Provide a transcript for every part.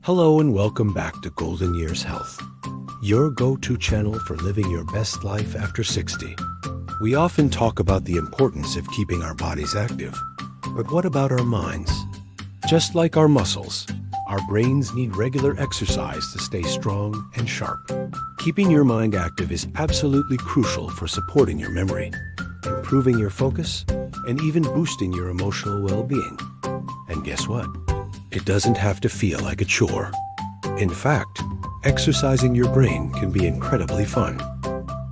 Hello and welcome back to Golden Years Health, your go-to channel for living your best life after 60. We often talk about the importance of keeping our bodies active, but what about our minds? Just like our muscles, our brains need regular exercise to stay strong and sharp. Keeping your mind active is absolutely crucial for supporting your memory, improving your focus, and even boosting your emotional well-being. And guess what? It doesn't have to feel like a chore. In fact, exercising your brain can be incredibly fun.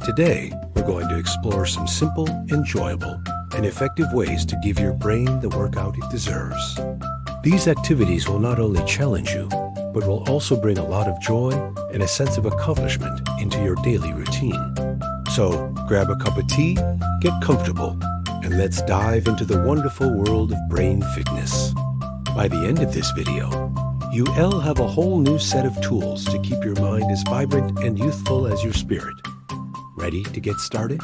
Today, we're going to explore some simple, enjoyable, and effective ways to give your brain the workout it deserves. These activities will not only challenge you, but will also bring a lot of joy and a sense of accomplishment into your daily routine. So, grab a cup of tea, get comfortable, and let's dive into the wonderful world of brain fitness. By the end of this video, you'll have a whole new set of tools to keep your mind as vibrant and youthful as your spirit. Ready to get started?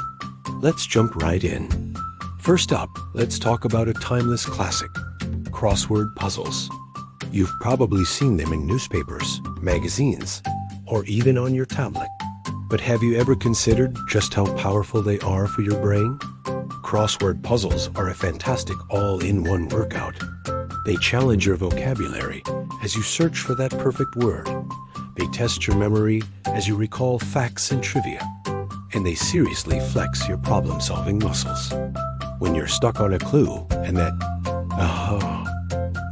Let's jump right in. First up, let's talk about a timeless classic, crossword puzzles. You've probably seen them in newspapers, magazines, or even on your tablet. But have you ever considered just how powerful they are for your brain? Crossword puzzles are a fantastic all-in-one workout. They challenge your vocabulary as you search for that perfect word. They test your memory as you recall facts and trivia. And they seriously flex your problem-solving muscles. When you're stuck on a clue and that aha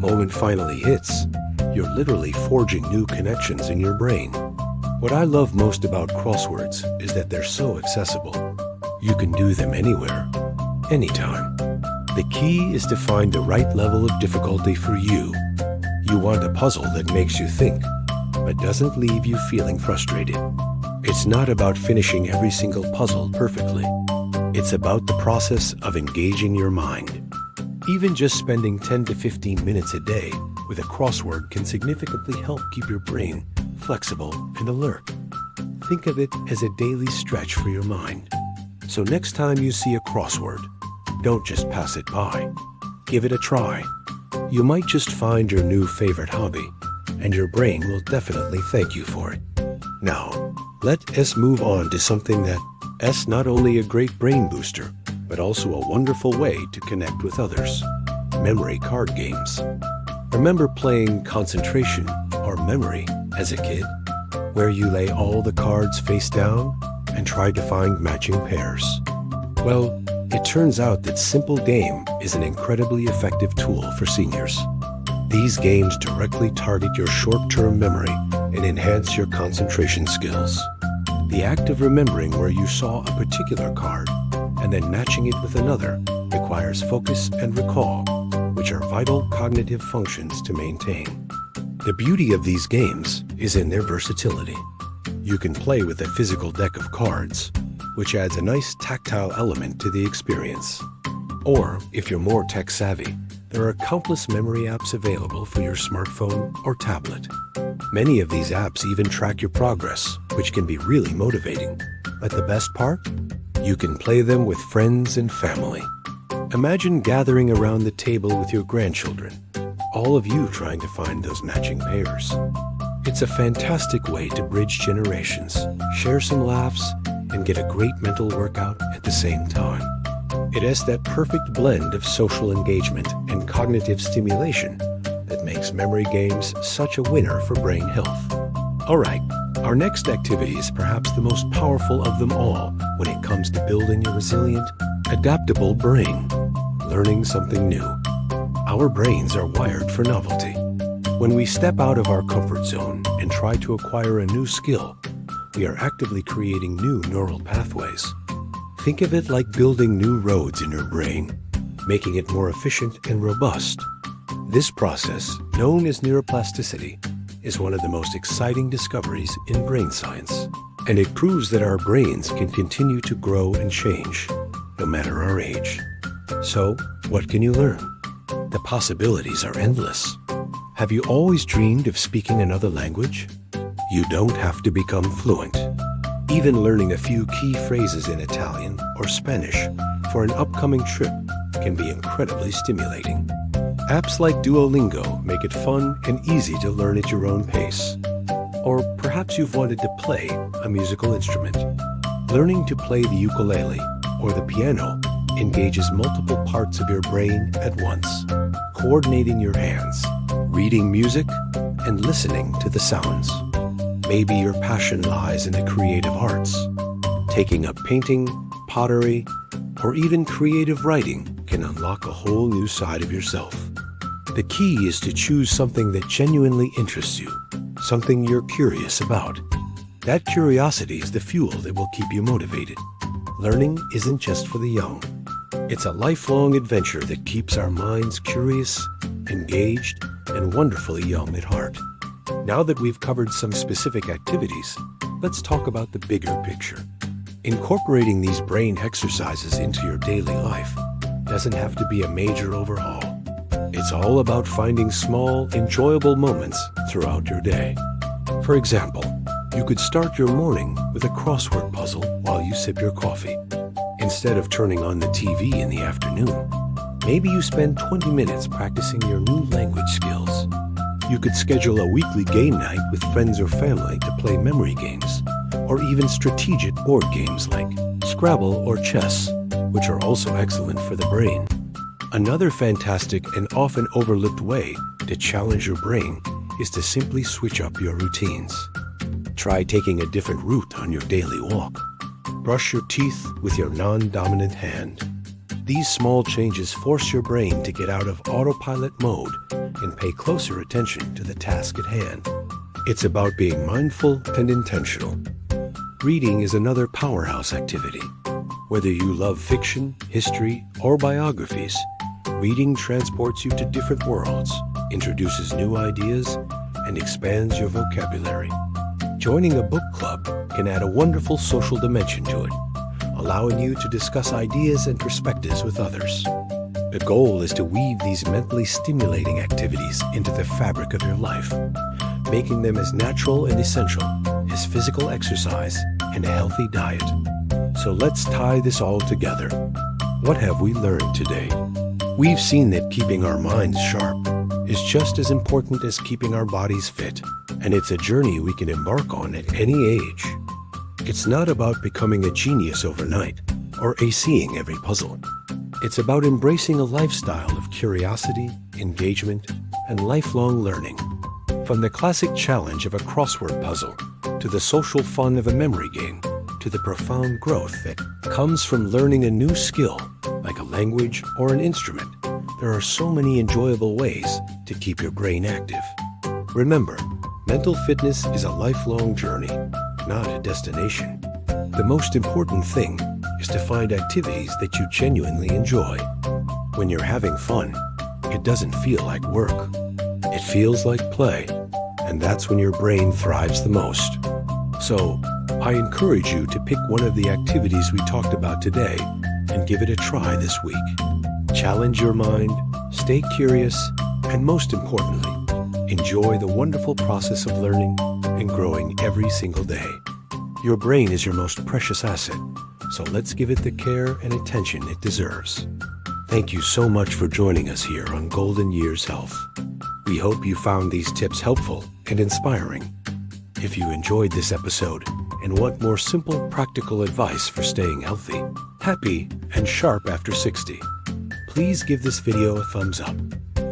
moment finally hits, you're literally forging new connections in your brain. What I love most about crosswords is that they're so accessible. You can do them anywhere, anytime. The key is to find the right level of difficulty for you. You want a puzzle that makes you think, but doesn't leave you feeling frustrated. It's not about finishing every single puzzle perfectly. It's about the process of engaging your mind. Even just spending 10 to 15 minutes a day with a crossword can significantly help keep your brain flexible and alert. Think of it as a daily stretch for your mind. So next time you see a crossword, don't just pass it by. Give it a try. You might just find your new favorite hobby, and your brain will definitely thank you for it. Now, let us move on to something that's not only a great brain booster, but also a wonderful way to connect with others. Memory card games. Remember playing concentration or memory as a kid, where you lay all the cards face down and try to find matching pairs? Well, it turns out that Simple Game is an incredibly effective tool for seniors. These games directly target your short-term memory and enhance your concentration skills. The act of remembering where you saw a particular card and then matching it with another requires focus and recall, which are vital cognitive functions to maintain. The beauty of these games is in their versatility. You can play with a physical deck of cards, which adds a nice tactile element to the experience. Or, if you're more tech-savvy, there are countless memory apps available for your smartphone or tablet. Many of these apps even track your progress, which can be really motivating. But the best part? You can play them with friends and family. Imagine gathering around the table with your grandchildren, all of you trying to find those matching pairs. It's a fantastic way to bridge generations, share some laughs, and get a great mental workout at the same time. It has that perfect blend of social engagement and cognitive stimulation that makes memory games such a winner for brain health. All right, our next activity is perhaps the most powerful of them all when it comes to building a resilient, adaptable brain. Learning something new. Our brains are wired for novelty. When we step out of our comfort zone and try to acquire a new skill, we are actively creating new neural pathways. Think of it like building new roads in your brain, making it more efficient and robust. This process, known as neuroplasticity, is one of the most exciting discoveries in brain science, and it proves that our brains can continue to grow and change, no matter our age. So, what can you learn? The possibilities are endless. Have you always dreamed of speaking another language? You don't have to become fluent. Even learning a few key phrases in Italian or Spanish for an upcoming trip can be incredibly stimulating. Apps like Duolingo make it fun and easy to learn at your own pace. Or perhaps you've wanted to play a musical instrument. Learning to play the ukulele or the piano engages multiple parts of your brain at once, coordinating your hands, reading music, and listening to the sounds. Maybe your passion lies in the creative arts. Taking up painting, pottery, or even creative writing can unlock a whole new side of yourself. The key is to choose something that genuinely interests you, something you're curious about. That curiosity is the fuel that will keep you motivated. Learning isn't just for the young. It's a lifelong adventure that keeps our minds curious, engaged, and wonderfully young at heart. Now that we've covered some specific activities, let's talk about the bigger picture. Incorporating these brain exercises into your daily life doesn't have to be a major overhaul. It's all about finding small, enjoyable moments throughout your day. For example, you could start your morning with a crossword puzzle while you sip your coffee. Instead of turning on the TV in the afternoon, maybe you spend 20 minutes practicing your new language skills. You could schedule a weekly game night with friends or family to play memory games, or even strategic board games like Scrabble or chess, which are also excellent for the brain. Another fantastic and often overlooked way to challenge your brain is to simply switch up your routines. Try taking a different route on your daily walk. Brush your teeth with your non-dominant hand. These small changes force your brain to get out of autopilot mode and pay closer attention to the task at hand. It's about being mindful and intentional. Reading is another powerhouse activity. Whether you love fiction, history, or biographies, reading transports you to different worlds, introduces new ideas, and expands your vocabulary. Joining a book club can add a wonderful social dimension to it, allowing you to discuss ideas and perspectives with others. The goal is to weave these mentally stimulating activities into the fabric of your life, making them as natural and essential as physical exercise and a healthy diet. So let's tie this all together. What have we learned today? We've seen that keeping our minds sharp is just as important as keeping our bodies fit, and it's a journey we can embark on at any age. It's not about becoming a genius overnight or acing every puzzle. It's about embracing a lifestyle of curiosity, engagement, and lifelong learning. From the classic challenge of a crossword puzzle to the social fun of a memory game, to the profound growth that comes from learning a new skill, like a language or an instrument, there are so many enjoyable ways to keep your brain active. Remember, mental fitness is a lifelong journey, not a destination. The most important thing is to find activities that you genuinely enjoy. When you're having fun, it doesn't feel like work. It feels like play, and that's when your brain thrives the most. So, I encourage you to pick one of the activities we talked about today and give it a try this week. Challenge your mind, stay curious, and most importantly, enjoy the wonderful process of learning and growing every single day. Your brain is your most precious asset, so let's give it the care and attention it deserves. Thank you so much for joining us here on Golden Years Health. We hope you found these tips helpful and inspiring. If you enjoyed this episode and want more simple, practical advice for staying healthy, happy, and sharp after 60, please give this video a thumbs up,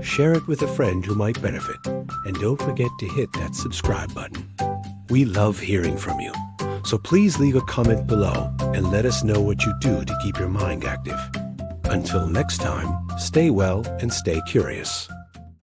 share it with a friend who might benefit, and don't forget to hit that subscribe button. We love hearing from you, so please leave a comment below and let us know what you do to keep your mind active. Until next time, stay well and stay curious.